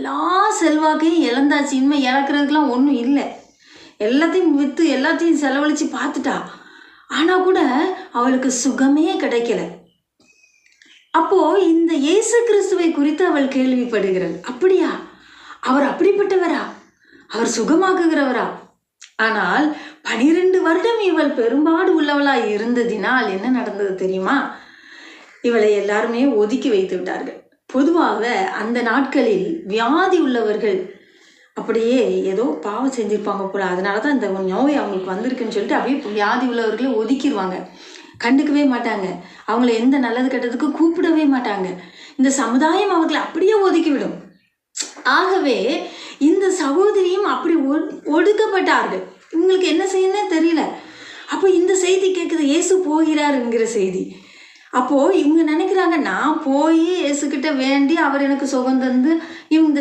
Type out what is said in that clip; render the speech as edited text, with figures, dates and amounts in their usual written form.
எல்லா செல்வாக்கையும் இழந்தாச்சு. இனிமே இழக்கிறதுக்கெல்லாம் ஒன்றும் இல்லை. எல்லாத்தையும் விற்று எல்லாத்தையும் செலவழித்து பார்த்துட்டா. ஆனால் கூட அவளுக்கு சுகமே கிடைக்கல. அப்போ இந்த இயேசு கிறிஸ்துவை குறித்து அவள் கேள்விப்படுகிறாள். அப்படியா? அவர் அப்படிப்பட்டவரா? அவர் சுகமாக்குகிறவரா? ஆனால் 12 வருடம் இவள் பெரும்பாடு உள்ளவளாய் இருந்ததினால் என்ன நடந்தது தெரியுமா? இவளை எல்லாருமே ஒதுக்கி வைத்து விட்டார்கள். பொதுவாக அந்த நாட்களில் வியாதி உள்ளவர்கள் அப்படியே ஏதோ பாவம் செஞ்சிருப்பாங்க போல, அதனால தான் இந்த நோய் அவங்களுக்கு வந்திருக்குன்னு சொல்லிட்டு அப்படியே வியாதி உள்ளவர்களை ஒதுக்கிடுவாங்க, கண்டுக்கவே மாட்டாங்க. அவங்கள எந்த நல்லது கெட்டதுக்கு கூப்பிடவே மாட்டாங்க. இந்த சமுதாயம் அவர்களை அப்படியே ஒதுக்கிவிடும். ஆகவே இந்த சகோதரியும் அப்படி ஒடுக்கப்பட்டார்கள். இவங்களுக்கு என்ன செய்யணும்னே தெரியல. அப்போ இந்த செய்தி கேட்குது, இயேசு போகிறார் என்கிற செய்தி. அப்போது இவங்க நினைக்கிறாங்க, நான் போய் இயேசுக்கிட்ட வேண்டி அவர் எனக்கு சுகம் தந்து இந்த